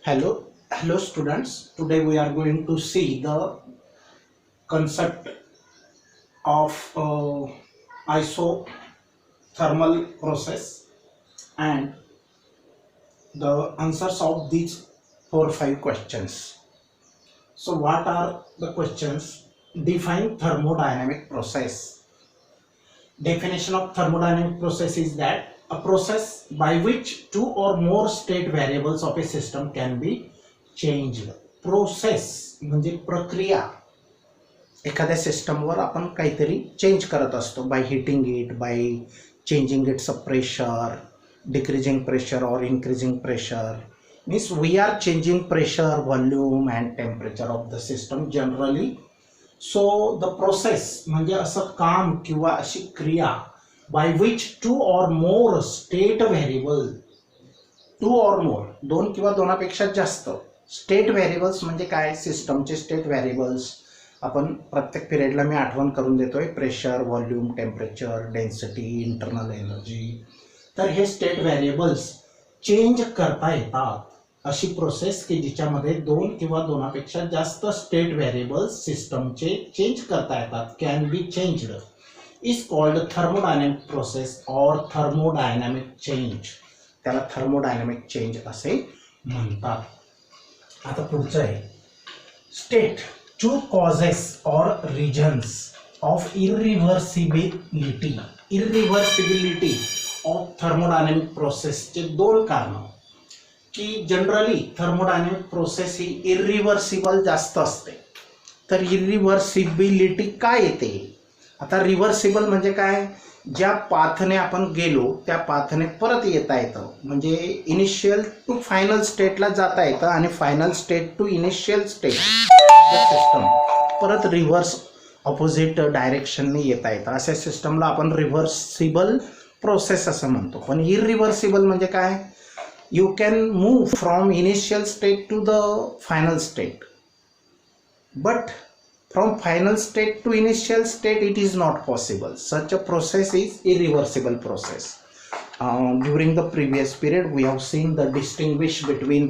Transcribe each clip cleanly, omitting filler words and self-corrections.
Hello students. Today we are going to see the concept of isothermal process and the answers of these 4 or 5 questions. So what are the questions? Define thermodynamic process. Definition of thermodynamic process is that a process by which two or more state variables of a system can be changed. Process म्हणजे प्रक्रिया. एखाद्या सिस्टमवर आपण काहीतरी change करत असतो by heating it, by changing its pressure, decreasing pressure और increasing pressure. Means we are changing pressure, volume and temperature of the system generally. So the process म्हणजे असं काम किंवा अशी क्रिया बाय विच टू और मोर स्टेट व्हेरिएबल, टू और मोर दोन किंवा दोनापेक्षा जास्त स्टेट व्हेरिएबल्स म्हणजे काय, सिस्टमचे स्टेट व्हेरिएबल्स. आपण प्रत्येक पिरियडला मी आठवण करून देतोय, pressure, volume, temperature, density, internal energy. तर हे स्टेट व्हेरिएबल्स चेंज करता येतात अशी प्रोसेस की जिच्यामध्ये दोन किंवा दोनापेक्षा जास्त स्टेट व्हेरिएबल्स सिस्टमचे चेंज करता येतात, can be changed, is called thermodynamic process और थर्मोडायनॅमिक चेंज. त्याला थर्मोडायनॅमिक चेंज असे म्हणतात. आता पुढचं आहे स्टेट टू कॉजेस और reasons of irreversibility. Irreversibility of thermodynamic प्रोसेसचे दोन कारण की जनरली थर्मोडायनॅमिक प्रोसेस ही इरिव्हर्सिबल जास्त असते. तर इरिव्हर्सिबिलिटी काय येते? आता रिव्हर्सिबल म्हणजे काय, ज्या पाथने आपण गेलो त्या पाथने परत येता येतं, म्हणजे इनिशियल टू फायनल स्टेटला जाता येतं आणि final state to initial state system परत रिव्हर्स ऑपोजिट डायरेक्शनने येता येतं. अशा सिस्टमला आपण रिव्हर्सिबल प्रोसेस असं म्हणतो. पण इरिव्हर्सिबल म्हणजे काय, you can move from initial state to the final state, but from final state to initial state it is not possible. Such a process is irreversible process. During the previous period we have seen the distinguish between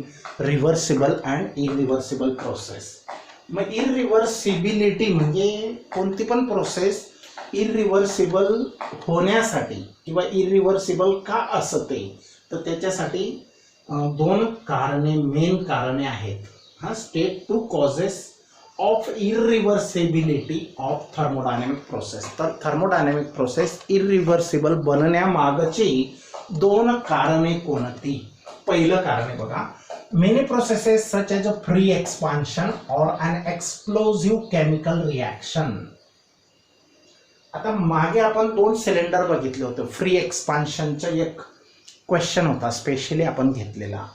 reversible and irreversible process. मग irreversibility म्हणजे कोणती पण process irreversible होण्यासाठी किंवा irreversible का असते, तर त्याच्यासाठी दोन कारणे, मेन कारणे आहेत. State two causes of irreversibility of thermodynamic process. तर थर्मोडायनॅमिक प्रोसेस इरिव्हर्सिबल बनण्यामागची दोन कारणे कोणती? पहिलं कारण बघा, many processes such as a free expansion और अन एक्सप्लोजिव्ह केमिकल रिॲक्शन. आता मागे आपण दोन सिलेंडर बघितले होते, फ्री एक्सपान्शनचा एक क्वेश्चन होता स्पेशली आपण घेतलेला.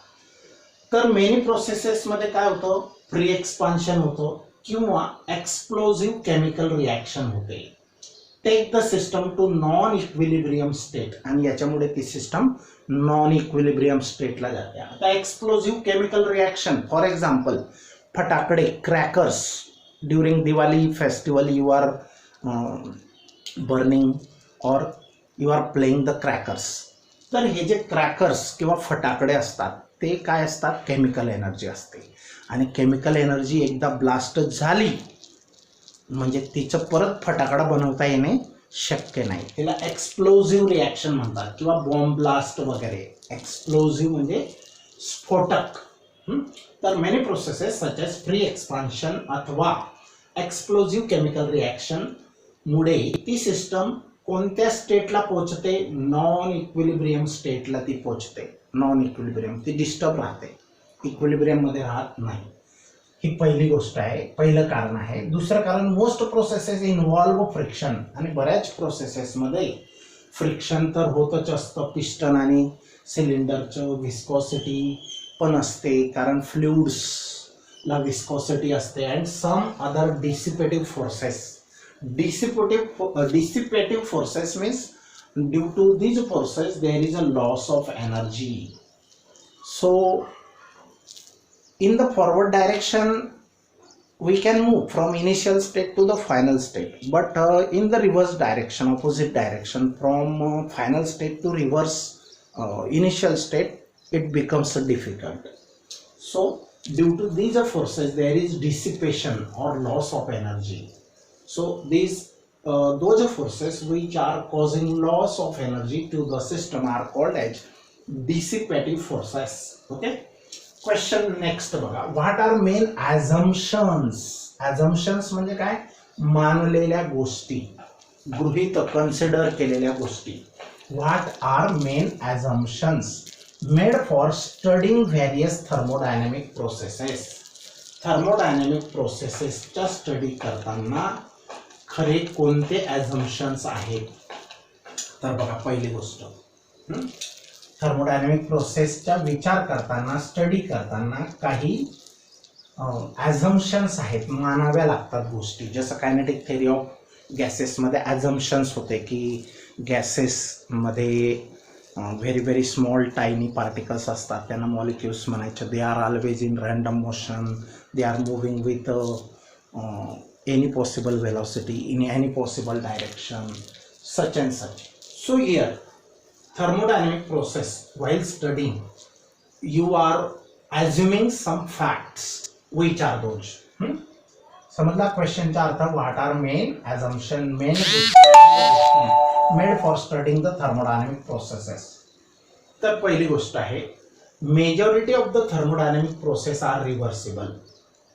तर मेनी प्रोसेसेसमध्ये काय होतं, फ्री एक्सपान्शन होतं किंवा एक्सप्लोजिव्ह केमिकल रिॲक्शन होते. Take the system to non equilibrium state, आणि याच्यामुळे ती सिस्टम नॉन इक्विलिब्रियम स्टेटला जाते. आता explosive chemical reaction, for example फटाकडे, crackers. During Diwali festival you are burning और you are playing the crackers. तर हे जे क्रॅकर्स किंवा फटाकडे असतात ते काय असतात, केमिकल एनर्जी असते. आणि केमिकल एनर्जी एकदा ब्लास्ट झाली म्हणजे तिचं परत फटाकडा बनवता येणे शक्य नाही. तिला एक्सप्लोजिव्ह रिॲक्शन म्हणतात किंवा बॉम्ब ब्लास्ट वगैरे. एक्सप्लोजिव्ह म्हणजे स्फोटक. तर many processes such age free expansion अथवा एक्सप्लोजिव्ह केमिकल रिॲक्शन मुळे ती सिस्टम कोणत्या स्टेटला पोहोचते, नॉन इक्विलिब्रियम स्टेटला ती पोहोचते. नॉन इक्विलिब्रियम, ती डिस्टर्ब राहते, इक्विलिब्रियम मध्ये राहत नाही. ही पहिली गोष्ट आहे, पहिलं कारण आहे. दुसरं कारण, मोस्ट प्रोसेसेस इन्व्हॉल्व फ्रिक्शन. आणि बऱ्याच प्रोसेसेसमध्ये फ्रिक्शन तर होतच असतं. पिस्टन आणि सिलेंडरचं विस्कॉसिटी पण असते, कारण फ्लुइड्सला विस्कॉसिटी असते. And some other dissipative forces. Dissipative forces means due to these forces there is a loss of energy. So in the forward direction we can move from initial state to the final state, but in the reverse direction, opposite direction, from final state to reverse initial state, it becomes difficult. So due to these forces there is dissipation or loss of energy. So these those forces which are causing loss of energy to the system are called as dissipative forces. Okay, question next बघा. What are main assumptions. Assumptions म्हणजे काय, मानलेल्या गोष्टी, गृहीत consider केलेल्या गोष्टी. What are main assumptions made for studying various thermodynamic processes. Thermodynamic प्रोसेसेसचा study करताना खरे कोणते ॲझम्पशन्स आहेत. तर बघा पहिली गोष्ट, थर्मोडायनॅमिक प्रोसेसचा विचार करताना स्टडी करताना काही ॲझम्पशन्स आहेत, मानाव्या लागतात गोष्टी. जसं कायनेटिक थेअरी ऑफ गॅसेसमध्ये ॲझम्पशन्स होते की गॅसेसमध्ये very very small tiny particles असतात, त्यांना मॉलिक्युल्स म्हणायचे. They are always in random motion, they are moving with any possible velocity in any possible direction, such and such. So here thermodynamic process while studying you are assuming some facts. which are those? समजला क्वेश्चनचा अर्थ. What are main assumption made for studying the thermodynamic processes. तर पहिली गोष्ट आहे, majority of the thermodynamic process are reversible.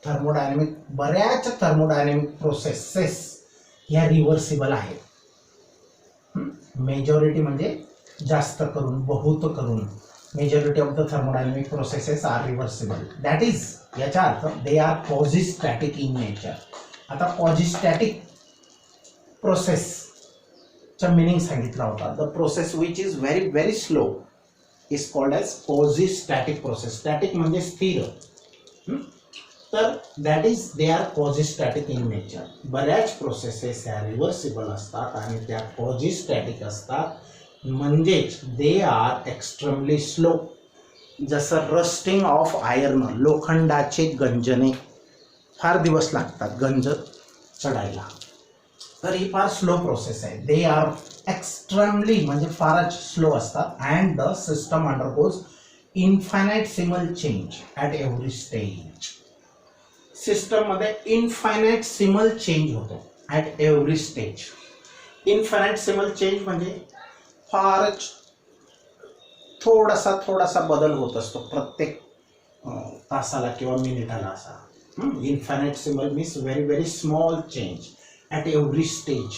Thermodynamic बऱ्याच thermodynamic processes ह्या reversible आहेत. मेजॉरिटी म्हणजे जास्त करून, बहुत करून, majority of the thermodynamic processes are reversible. That is, याचा अर्थ they are quasistatic in nature. आता पॉझिस्टॅटिक प्रोसेसचा मिनिंग सांगितला होता. The process which is very very slow is called age पॉझिस्टॅटिक process. Static म्हणजे स्थिर. तर that is they are quasistatic in nature. बऱ्याच प्रोसेसेस ह्या रिव्हर्सिबल असतात आणि त्या पॉझिस्टॅटिक असतात, म्हणजेच दे आर एक्स्ट्रीमली स्लो. जसं रस्टिंग ऑफ आयर्न, लोखंडाचे गंजणे फार दिवस लागतात गंज चढायला, तर ही फार स्लो प्रोसेस आहे. दे आर एक्स्ट्रीमली म्हणजे फारच स्लो असतात. And the system undergoes infinitesimal change at every stage. सिस्टममध्ये इन्फायनाइटसिमल चेंज होतो at every stage. Infinitesimal change म्हणजे फारच थोडासा बदल होत असतो प्रत्येक तासाला किंवा मिनिटाला असा. Infinitesimal means very very small change at every stage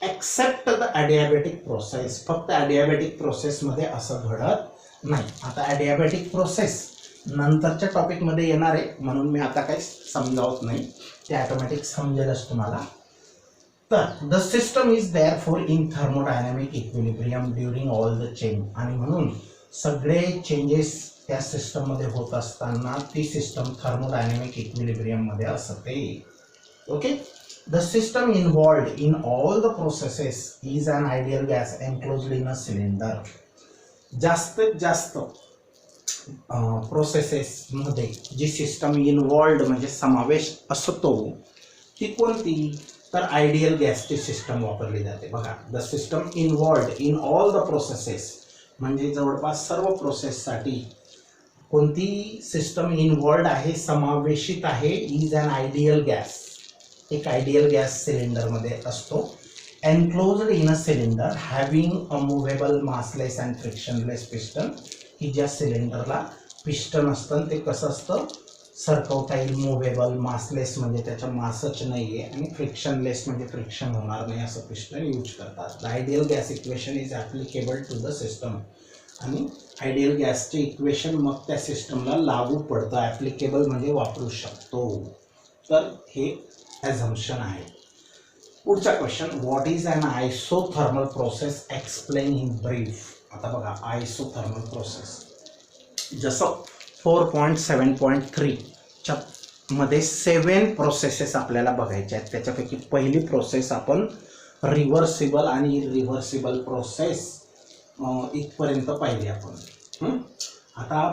except the adiabatic process. फक्त ॲडियाबॅटिक प्रोसेसमध्ये असं घडत नाही. आता ॲडियाबॅटिक प्रोसेस नंतरच्या टॉपिकमध्ये येणार आहे, म्हणून मी आता काही समजावत नाही, ते ॲटोमॅटिक समजेलच तुम्हाला. तर the system is therefore in thermodynamic equilibrium during all the change. आणि म्हणून सगळे चेंजेस त्या सिस्टममध्ये होत असताना ती सिस्टम थर्मोडायनॅमिक इक्विलिब्रियममध्ये असते. Okay. The system involved in all the processes is an ideal gas enclosed in a cylinder. जास्तीत जास्त प्रोसेसेसमध्ये जी सिस्टम इन्व्हॉल्व्ड म्हणजे समावेश असतो ती कोणती, तर आयडियल गॅसची सिस्टम वापरली जाते. बघा, the system involved in all the processes म्हणजे जवळपास सर्व प्रोसेससाठी कोणती सिस्टम इन्व्हॉल्व्ड आहे, समावेशित आहे, इज अन आयडियल गॅस. एक आयडियल गॅस सिलेंडरमध्ये असतो. Enclosed in a cylinder having a movable massless and frictionless piston. की ज्या सिलेंडरला पिस्टन असतं ते कसं असतं, सरकवता येईल, मुव्हेबल, मासलेस म्हणजे त्याच्या मासच नाही आहे, आणि फ्रिक्शनलेस म्हणजे फ्रिक्शन होणार नाही असं पिस्टन यूज करतात. The ideal gas equation is applicable to the system. आणि आयडियल गॅसचे इक्वेशन मग त्या सिस्टमला लागू पडतं. ॲप्लिकेबल म्हणजे वापरू शकतो. तर हे ॲझम्पशन आहे. पुढचा question, what is an isothermal process, explain in brief. आता बघा, आयसोथर्मल प्रोसेस जसं 4.7.3च्या मध्ये 7 प्रोसेसेस आपल्याला बघायच्या आहेत. त्याच्यापैकी पहिली प्रोसेस आपण रिव्हर्सिबल आणि इरिव्हर्सिबल प्रोसेस इथपर्यंत पाहिली आपण. आता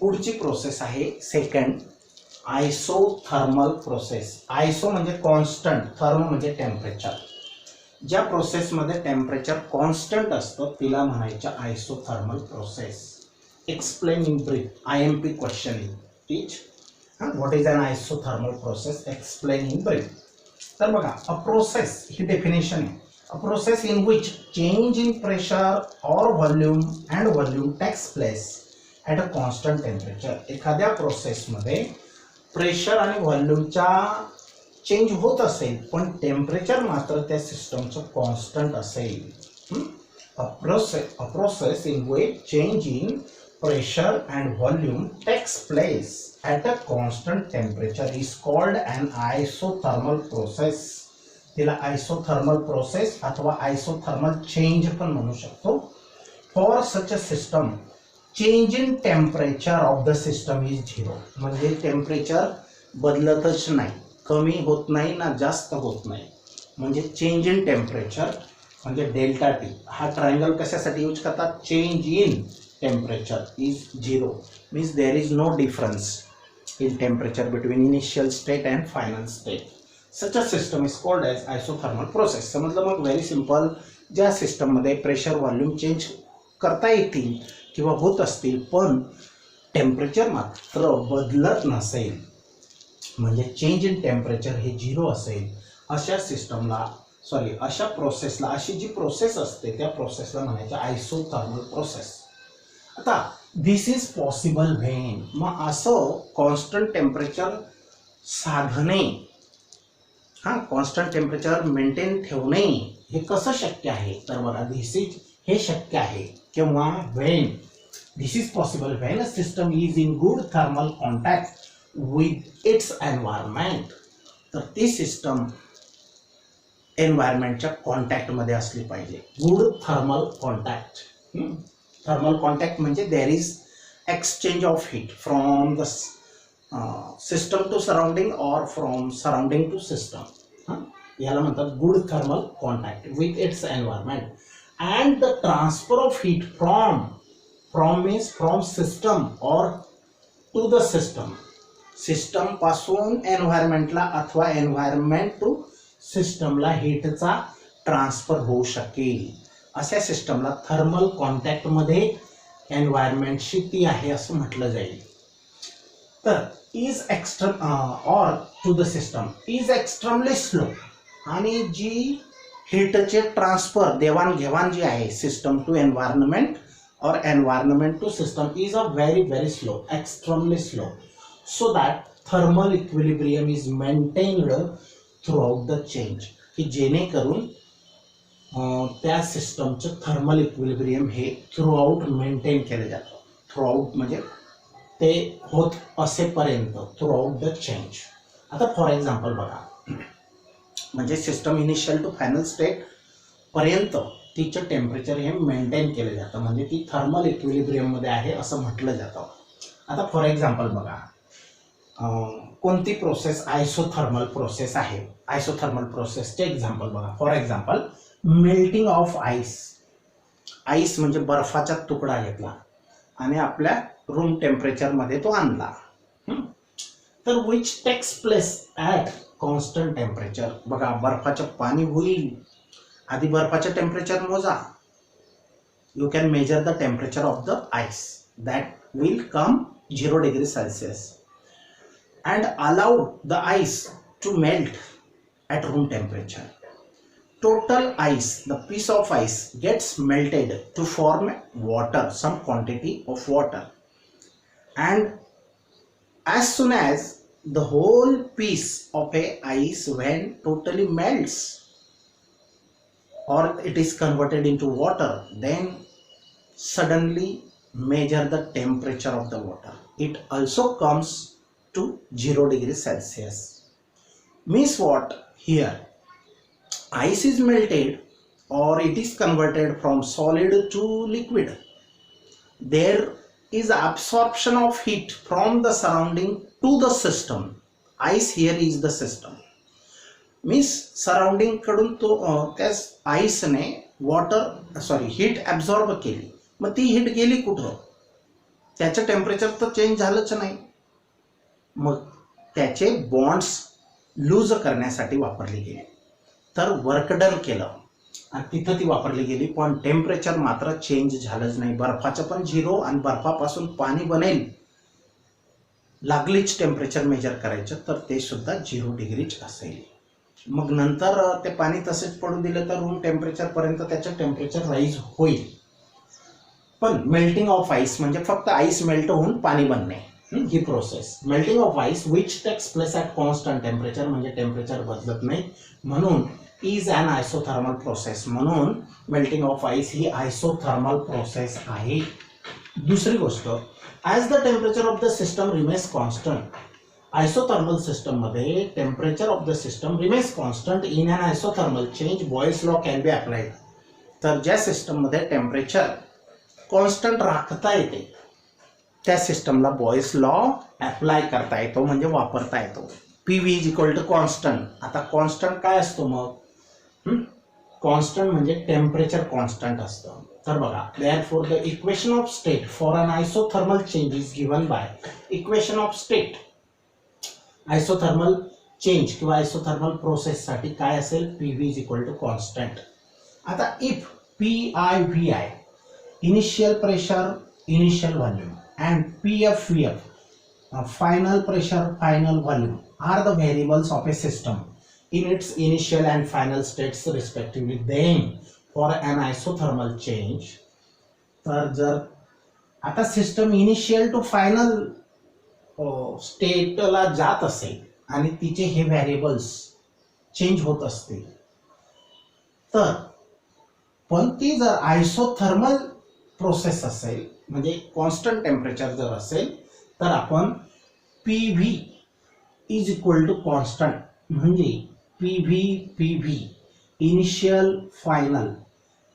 पुढची प्रोसेस आहे सेकंड, आयसोथर्मल प्रोसेस. आयसो म्हणजे कॉन्स्टंट, थर्म म्हणजे टेम्परेचर. ज्या प्रोसेसमध्ये टेम्परेचर कॉन्स्टंट असतं तिला म्हणायचं isothermal process. Explain in brief, IMP question. Teach what is an isothermal process, explain in brief. तर बघा, अ प्रोसेस ही डेफिनेशन आहे. A process in which change in pressure और volume takes place at a constant temperature. एखाद्या प्रोसेसमध्ये pressure आणि व्हॉल्यूमचा change होत असेल पण टेम्परेचर मात्र त्या सिस्टमचं कॉन्स्टंट असेल. अ process in which change in pressure and volume takes place at a constant temperature is called an isothermal process. तिला isothermal process अथवा isothermal change पण म्हणू शकतो. For such a system, change in temperature of the system is zero. म्हणजे temperature बदलतच नाही, कमी होत नाही ना जास्त होत नाही. म्हणजे चेंज इन टेम्परेचर म्हणजे डेल्टा टी. हा ट्रायंगल कशासाठी यूज करतात? Change in temperature is zero, means there is no difference in temperature between initial state and final state. Such a system is called as isothermal process. समजलं मग? Very simple. ज्या सिस्टममध्ये pressure volume change करता येतील किंवा होत असतील पण टेम्परेचर मात्र बदलत नसेल, म्हणजे चेंज इन टेम्परेचर हे झिरो असेल, अशा सिस्टमला अशा प्रोसेसला, अशी जी प्रोसेस असते त्या प्रोसेसला म्हणायचं आयसोथर्मल प्रोसेस. आता दिस इज पॉसिबल व्हेन, मग असं कॉन्स्टंट टेम्परेचर साधणे, कॉन्स्टंट टेम्परेचर मेंटेन ठेवणे हे कसं शक्य आहे? तर बघा, हे शक्य आहे किंवा when this is possible when a system is in good thermal contact with its environment. तर ती सिस्टम एन्व्हायरमेंटच्या कॉन्टॅक्टमध्ये असली पाहिजे. Good thermal contact. Thermal contact म्हणजे there is exchange of heat from the system to surrounding और from surrounding to system. याला म्हणतात good thermal contact with its environment. And the transfer of heat from means from system और to the system. System पासून एन्व्हायरमेंटला अथवा environment to सिस्टमला हीटचा transfer होऊ शकेल. अशा सिस्टमला थर्मल कॉन्टॅक्टमध्ये एन्व्हायरमेंटशी ती आहे असं म्हटलं जाईल. तर इज एक्स्ट्रम और to the system is extremely slow. आणि जी हीटचे ट्रान्सफर देवाणघेवाण जी आहे सिस्टम टू एन्व्हायरमेंट और environment to system is a very slow, extremely slow, so that thermal equilibrium is maintained throughout the change. की जेणेकरून त्या सिस्टमचं थर्मल इक्विलिब्रियम हे थ्रूआउट मेंटेन केलं जातं. थ्रूआउट म्हणजे ते होत असेपर्यंत, थ्रूआउट द चेंज. आता फॉर एक्झाम्पल बघा, म्हणजे system initial to final state पर्यंत तिचं टेम्परेचर हे मेंटेन केलं जातं, म्हणजे ती थर्मल इक्विलिब्रियममध्ये आहे असं म्हटलं जातं. आता फॉर एक्झाम्पल बघा, कोणती प्रोसेस आयसोथर्मल प्रोसेस आहे. आयसोथर्मल प्रोसेसचे एक्झाम्पल बघा. For example melting of ice. Ice म्हणजे बर्फाचा तुकडा घेतला आणि आपल्या रूम टेम्परेचरमध्ये तो आणला. तर which takes place at constant temperature. बघा, बर्फाचं पाणी होईल, आधी बर्फाचं टेम्परेचर मोजा. You can measure the temperature of the ice that will come 0 degree Celsius and allow the ice to melt at room temperature. Total ice, the piece of ice gets melted to form water, some quantity of water, and as soon as the whole piece of a ice when totally melts or it is converted into water, then suddenly measure the temperature of the water. It also comes to 0 degree Celsius. Means what? Here ice is melted or it is converted from solid to liquid. There is absorption of heat from the surrounding to the system. Ice here is the system. Means surrounding कडून तो त्या आईसने heat absorb केली. मग ती heat गेली कुठं? त्याचं temperature तर चेंज झालंच नाही. मग त्याचे बॉन्ड्स लूज करण्यासाठी वापरली गेली. तर वर्क डन केलं आणि तिथं ती वापरली गेली, पण टेम्परेचर मात्र चेंज झालंच नाही. बर्फाचं पण 0 आणि बर्फापासून पाणी बनेल लागलीच टेम्परेचर मेजर करायचं तर ते सुद्धा 0 डिग्रीच असेल. मग नंतर ते पाणी तसेच पडू दिलं तर रूम टेम्परेचरपर्यंत त्याचं टेम्परेचर राईज होईल. पण मेल्टिंग ऑफ आईस म्हणजे फक्त आईस मेल्ट होऊन पाणी बनणे ही process. Melting of ice which takes place at constant temperature म्हणजे टेम्परेचर बदलत नाही म्हणून इज ॲन आयसोथर्मल प्रोसेस. म्हणून मेल्टिंग ऑफ आईस ही आयसोथर्मल प्रोसेस आहे. दुसरी गोष्ट, as the temperature of the system remains constant. Isothermal सिस्टममध्ये temperature of the system remains constant in an isothermal change Boyle's law can be applied. तर ज्या सिस्टममध्ये temperature constant राखता येते त्या सिस्टमला बॉयल्स लॉ अप्लाय करता येतो म्हणजे वापरता येतो. P V is equal to constant. आता कॉन्स्टंट काय असतो मग? कॉन्स्टंट म्हणजे टेम्परेचर कॉन्स्टंट असतं. तर बघा, therefore the equation of state for an isothermal change is given by equation of state. Isothermal change किंवा आयसोथर्मल प्रोसेससाठी काय असेल? P V is equal to constant. आता if P I V I initial pressure initial volume and PFVF final pressure final volume are the variables of a system in its initial and final states respectively. Then for an isothermal change, तर जर आता system initial to final स्टेटला जात असेल आणि तिचे हे variables change होत असतील तर पण ती जर आयसोथर्मल प्रोसेस असेल म्हणजे कॉन्स्टंट टेम्परेचर जर असेल तर आपण P V is equal to constant म्हणजे पी व्ही इनिशियल फायनल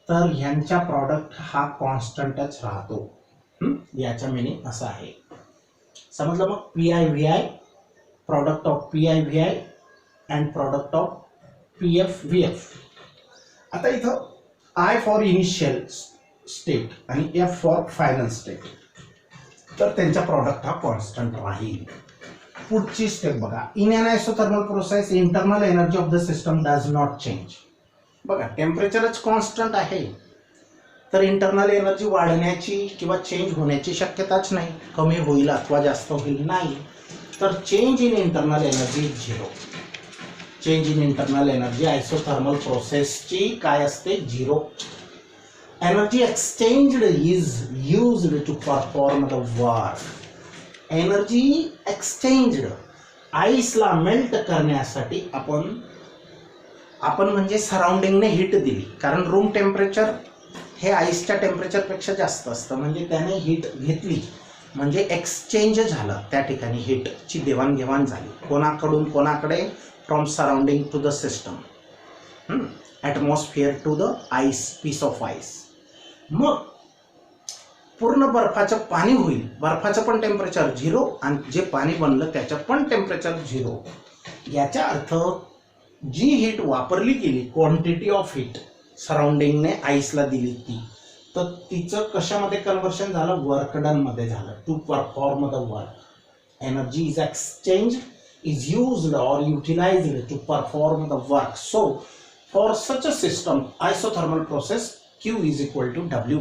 तर ह्यांच्या प्रॉडक्ट हा कॉन्स्टंटच राहतो. याचा मिनिंग असा आहे. समजलं? मग P I V I product of P I V I and product of P F V F. आता इथं आय फॉर इनिशियल स्टेट आणि एफ फॉर फायनल स्टेट तर त्यांचा प्रॉडक्ट हा कॉन्स्टंट राहील. पुढची स्टेप बघा. In an isothermal process internal energy of the system does not change. बघा, टेम्परेचरच कॉन्स्टंट आहे तर इंटरनल एनर्जी वाढण्याची किंवा चेंज होण्याची शक्यताच नाही. कमी होईल अथवा जास्त होईल नाही. तर change in internal energy is 0. Change in internal energy isothermal प्रोसेसची काय असते? 0. Energy exchanged is used to perform the work. Energy exchanged आईसला मेल्ट करण्यासाठी आपण म्हणजे सराउंडिंगने हीट दिली. कारण रूम टेम्परेचर हे आईसच्या टेम्परेचरपेक्षा जास्त असतं म्हणजे त्याने हीट घेतली म्हणजे एक्सचेंज झालं. त्या ठिकाणी हीटची देवाणघेवाण झाली. कोणाकडून कोणाकडे? From surrounding to the system. Atmosphere to the ice, piece of ice. मग पूर्ण बर्फाचं पाणी होईल. बर्फाचं पण टेम्परेचर 0 आणि जे पाणी बनलं त्याचं पण टेम्परेचर 0. याचा अर्थ जी हीट वापरली गेली, क्वांटिटी ऑफ हीट सराउंडिंगने आईसला दिली ती, तर तिचं कशामध्ये कन्व्हर्शन झालं? वर्क डनमध्ये झालं. To perform the work. Energy is exchange is used और utilized to perform the work. So for such a system isothermal process Q is equal to W.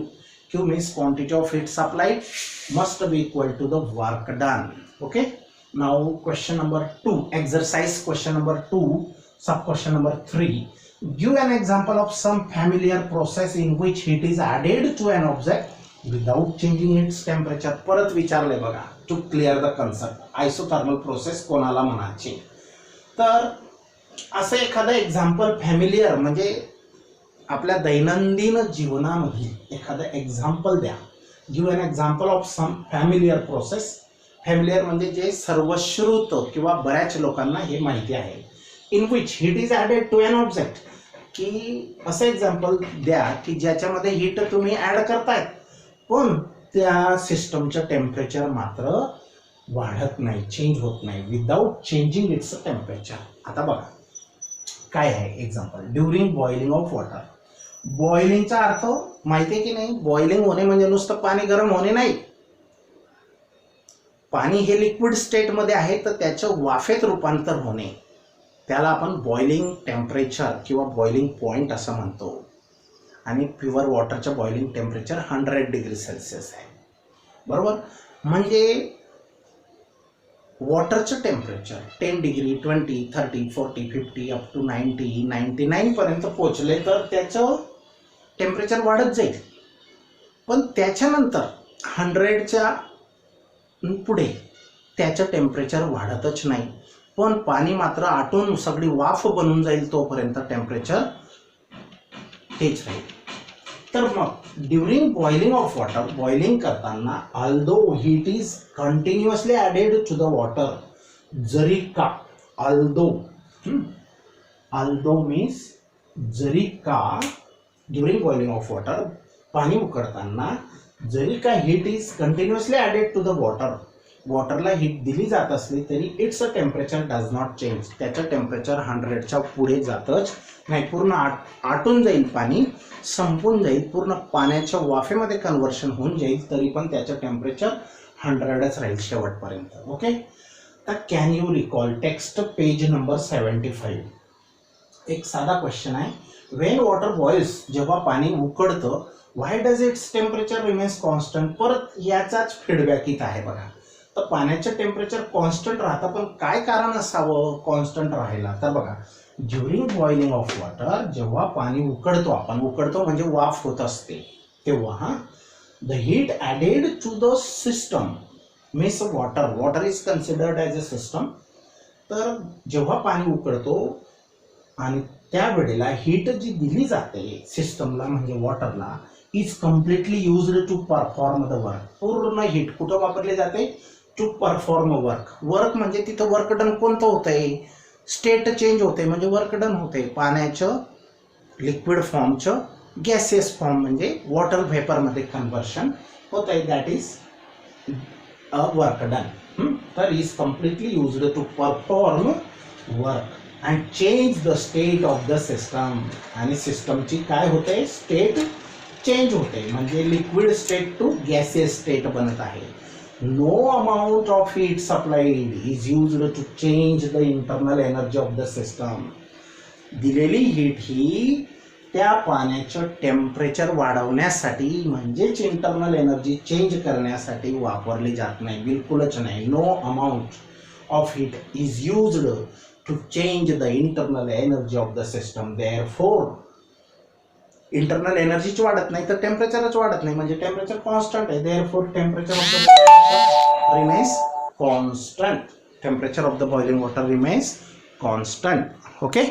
Q means quantity of heat supplied must be equal to the work done. Okay. Now question number 2. Exercise question number 2. Sub question number 3. Give an example of some familiar process in which heat is added to an object without changing its temperature. परत विचारले बघा. To clear the concept. Isothermal process कोणाला म्हणायचे? तर असं एखादं example familiar म्हणजे आपल्या दैनंदिन जीवनामध्ये एखादं एक्झाम्पल द्या. Give an example of some familiar process. Familiar म्हणजे जे सर्वश्रुत किंवा बऱ्याच लोकांना हे माहिती आहे. In which heat is added to an object. की असं एक्झाम्पल द्या की ज्याच्यामध्ये हीट तुम्ही ॲड करतायत पण त्या सिस्टमचं टेम्परेचर मात्र वाढत नाही, चेंज होत नाही. Without changing its temperature. आता बघा काय आहे example. During boiling of water. बॉइलिंगचा अर्थ माहिती आहे की नाही? बॉइलिंग होणे म्हणजे नुसतं पाणी गरम होणे नाही. पाणी हे लिक्विड स्टेटमध्ये आहे तर त्याचं वाफेत रूपांतर होणे त्याला आपण बॉइलिंग टेम्परेचर किंवा बॉइलिंग पॉईंट असं म्हणतो. आणि प्युअर वॉटरचं बॉइलिंग टेम्परेचर 100 डिग्री सेल्सिअस आहे. बरोबर? म्हणजे वॉटरचं टेम्परेचर 10 डिग्री 20 30 40 50 अप टू 90 99 पर्यंत पोहोचले तर त्याचं टेम्परेचर वाढत जाईल. पण त्याच्यानंतर 100च्या पुढे त्याचं टेम्परेचर वाढतच नाही. पण पाणी मात्र आटून सगळी वाफ बनून जाईल तोपर्यंत टेम्परेचर तेच राहील. तर मग during boiling of water, boiling करताना although heat is continuously added to the water, जरी का ऑल्दो मीन्स जरी का ड्युरिंग बॉइलिंग ऑफ वॉटर, पाणी उकळताना जरी का heat is continuously added to the water, वॉटरला हीट दिली जात असली तरी its a temperature does not change. त्याचं टेम्परेचर 100च्या पुढे जातच नाही. पूर्ण आटून जाईल, पाणी संपून जाईल, पूर्ण पाण्याच्या वाफेमध्ये कन्व्हर्शन होऊन जाईल, तरी पण त्याचं टेम्परेचर 100च राहील शेवटपर्यंत. ओके. तर can you recall, text page number 75. एक साधा क्वेश्चन आहे. वेन वॉटर बॉइल्स, जेव्हा पाणी उकळतं, why does its temperature remains constant. परत याचाच फीडबॅक इथं आहे बघा. तर पाण्याचं टेम्परेचर कॉन्स्टंट राहतं, पण काय कारण असावं कॉन्स्टंट राहायला. तर बघा, ड्युरिंग बॉइलिंग ऑफ वॉटर, जेव्हा पाणी उकळतो, आपण उकळतो म्हणजे वाफ होत असते, तेव्हा the heat added to the system means water is considered as a system. तर जेव्हा पाणी उकळतो आणि त्यावेळेला हीट जी दिली जाते सिस्टमला म्हणजे वॉटरला, is completely used to perform the work. पूर्ण हीट कुठं वापरली जाते, टू परफॉर्म वर्क म्हणजे तिथं वर्क डन कोणतं होतंय, स्टेट चेंज होते म्हणजे वर्क डन होते. पाण्याचं लिक्विड फॉर्मचं गॅसियस फॉर्म म्हणजे वॉटर व्हेपरमध्ये कन्व्हर्शन होत आहे, that is a work done. तर is completely used to perform work and change the state of the system. आणि सिस्टमची काय होते, स्टेट चेंज होते म्हणजे liquid state to gaseous state बनत आहे. No amount of heat supplied is used to change the internal energy of the system. दिलेली heat ही त्या पाण्याचं टेम्परेचर वाढवण्यासाठी म्हणजेच इंटरनल एनर्जी चेंज करण्यासाठी वापरली जात नाही, बिलकुलच नाही. No amount of heat is used to change the internal energy of the system. Therefore internal एनर्जीच वाढत नाही तर टेम्परेचरच वाढत नाही म्हणजे टेम्परेचर कॉन्स्टंट आहे. Therefore temperature of the remains constant. Temperature of the boiling water remains constant. Okay.